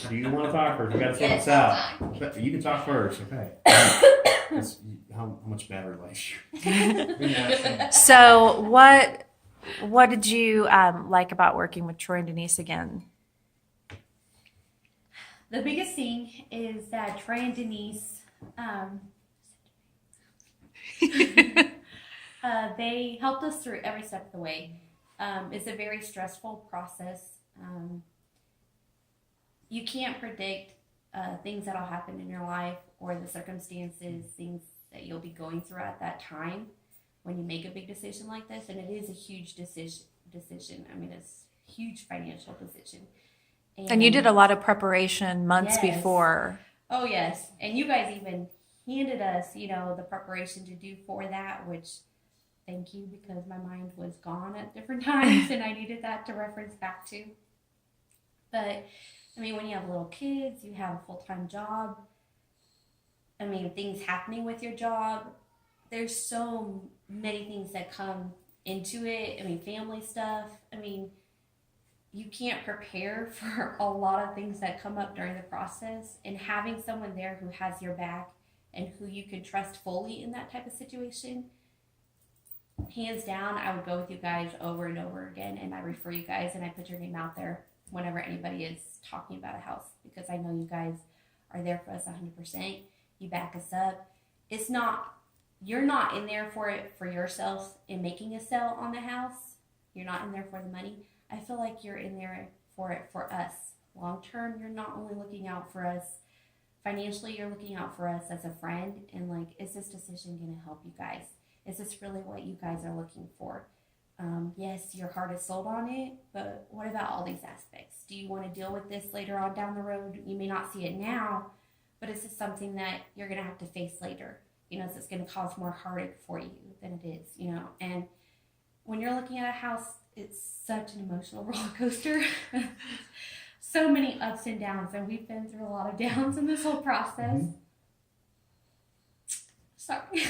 Do you want to talk first? We got to sort Yes, this out. that's You can talk first, okay? How much battery life? So what did you like about working with Troy and Denise again? The biggest thing is that Trey and Denise, they helped us through every step of the way. It's a very stressful process. You can't predict things that'll happen in your life or the circumstances, things that you'll be going through at that time when you make a big decision like this. And it is a huge decision. I mean, it's a huge financial decision. And you did a lot of preparation months Yes. before. Oh, yes. And you guys even handed us, the preparation to do for that, which thank you, because my mind was gone at different times and I needed that to reference back to. But, I mean, when you have little kids, you have a full-time job. I mean, things happening with your job. There's so many things that come into it. I mean, family stuff. I mean, you can't prepare for a lot of things that come up during the process, and having someone there who has your back and who you can trust fully in that type of situation, hands down, I would go with you guys over and over again, and I refer you guys and I put your name out there whenever anybody is talking about a house, because I know you guys are there for us 100%. You back us up. You're not in there for it for yourself in making a sale on the house. You're not in there for the money. I feel like you're in there for it for us. Long term, you're not only looking out for us financially, you're looking out for us as a friend. And like, is this decision going to help you guys? Is this really what you guys are looking for? Yes, your heart is sold on it, but what about all these aspects? Do you want to deal with this later on down the road? You may not see it now, but is this something that you're going to have to face later? Is this going to cause more heartache for you than it is, And when you're looking at a house, it's such an emotional roller coaster. So many ups and downs, and we've been through a lot of downs in this whole process. Mm-hmm. Sorry.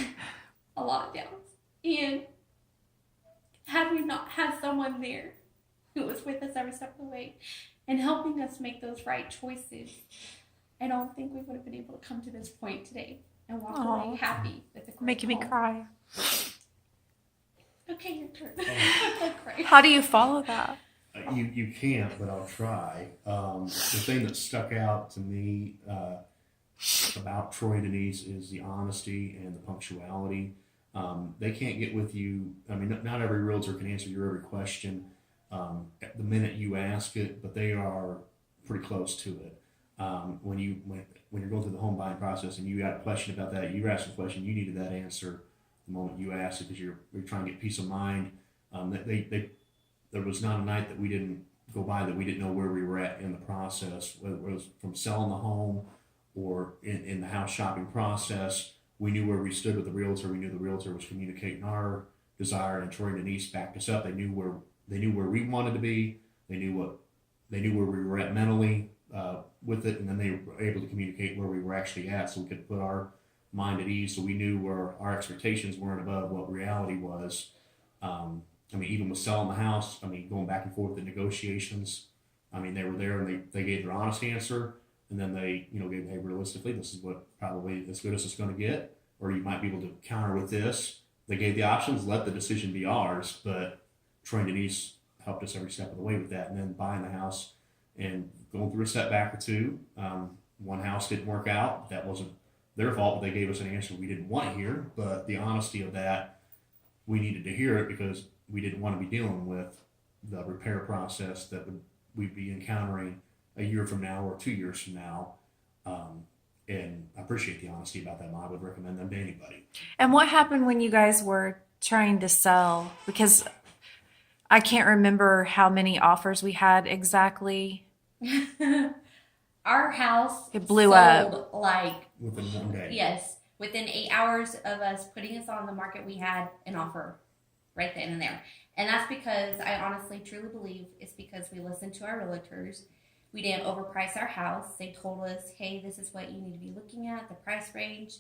A lot of downs. And had we not had someone there who was with us every step of the way and helping us make those right choices, I don't think we would have been able to come to this point today and walk away happy with the great Making me home. cry. Okay, your turn. I'm crying. How do you follow that? You can't, but I'll try. The thing that stuck out to me about Troy and Denise is the honesty and the punctuality. They can't get with you. I mean, not every realtor can answer your every question at the minute you ask it, but they are pretty close to it. When you're going through the home buying process and you got a question about that, you asked a question, you needed that answer the moment you asked it, because you're trying to get peace of mind. There was not a night that we didn't go by that we didn't know where we were at in the process, whether it was from selling the home or in the house shopping process. We knew where we stood with the realtor. We knew the realtor was communicating our desire, and Troy and Denise backed us up. They knew where we wanted to be. They knew where we were at mentally with it, and then they were able to communicate where we were actually at, so we could put our mind at ease. So we knew where our expectations weren't above what reality was. I mean, even with selling the house, I mean, going back and forth in negotiations, I mean, they were there and they gave their honest answer, and then they, gave, hey, realistically, this is what probably as good as it's going to get, or you might be able to counter with this. They gave the options, let the decision be ours, but Troy and Denise helped us every step of the way with that. And then buying the house and going through a setback or two. One house didn't work out. That wasn't their fault, but they gave us an answer we didn't want to hear. But the honesty of that, we needed to hear it because we didn't want to be dealing with the repair process that we'd be encountering a year from now or 2 years from now. And I appreciate the honesty about that. I would recommend them to anybody. And what happened when you guys were trying to sell? Because I can't remember how many offers we had exactly. Our house It blew sold up. like, Within 1 day. yes, within 8 hours of us putting us on the market, we had an offer right then and there. And that's because I honestly, truly believe it's because we listened to our realtors. We didn't overprice our house. They told us, hey, this is what you need to be looking at, the price range.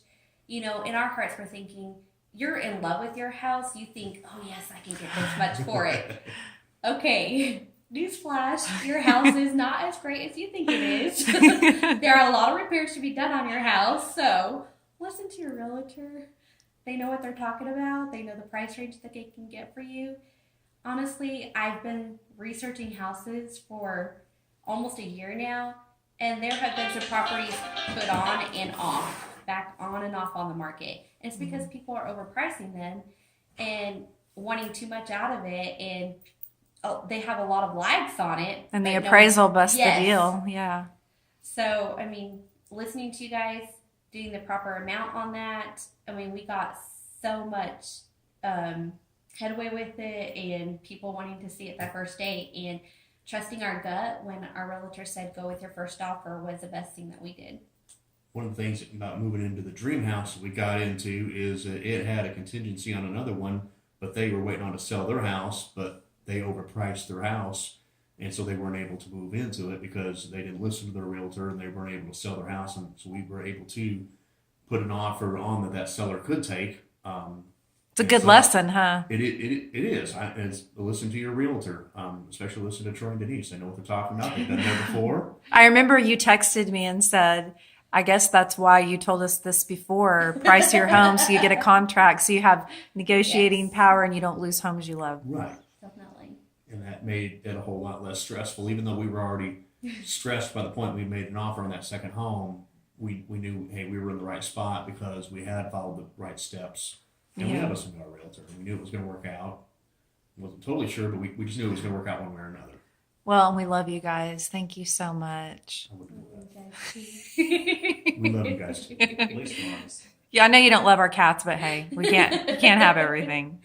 In our hearts, we're thinking, you're in love with your house. You think, oh, yes, I can get this much for it. Okay. newsflash, your house is not as great as you think it is. There are a lot of repairs to be done on your house, so listen to your realtor. They know what they're talking about. They know the price range that they can get for you. Honestly, I've been researching houses for almost a year now, and there have been some properties put on and off, back on and off on the market. And it's because people are overpricing them and wanting too much out of it, and they have a lot of lags on it. And the but no- appraisal busts Yes. the deal. Yeah. So, I mean, listening to you guys, doing the proper amount on that, I mean, we got so much headway with it, and people wanting to see it that first date, and trusting our gut when our realtor said go with your first offer was the best thing that we did. One of the things about moving into the dream house that we got into is that it had a contingency on another one, but they were waiting on to sell their house, but they overpriced their house, and so they weren't able to move into it because they didn't listen to their realtor and they weren't able to sell their house, and so we were able to put an offer on that seller could take. It's a good lesson, huh? It is. It's listen to your realtor, especially listen to Troy and Denise. They know what they're talking about. They've been there before. I remember you texted me and said, I guess that's why you told us this before. Price your home so you get a contract, so you have negotiating Yes. power and you don't lose homes you love. Right. Definitely. And that made it a whole lot less stressful. Even though we were already stressed by the point we made an offer on that second home, we knew, hey, we were in the right spot because we had followed the right steps. And we Yeah. had listened to our realtor. We knew it was going to work out. Wasn't totally sure, but we just knew it was going to work out one way or another. Well, we love you guys. Thank you so much. I wouldn't know that. We love you guys too. At least once. Yeah, I know you don't love our cats, but hey, we can't have everything.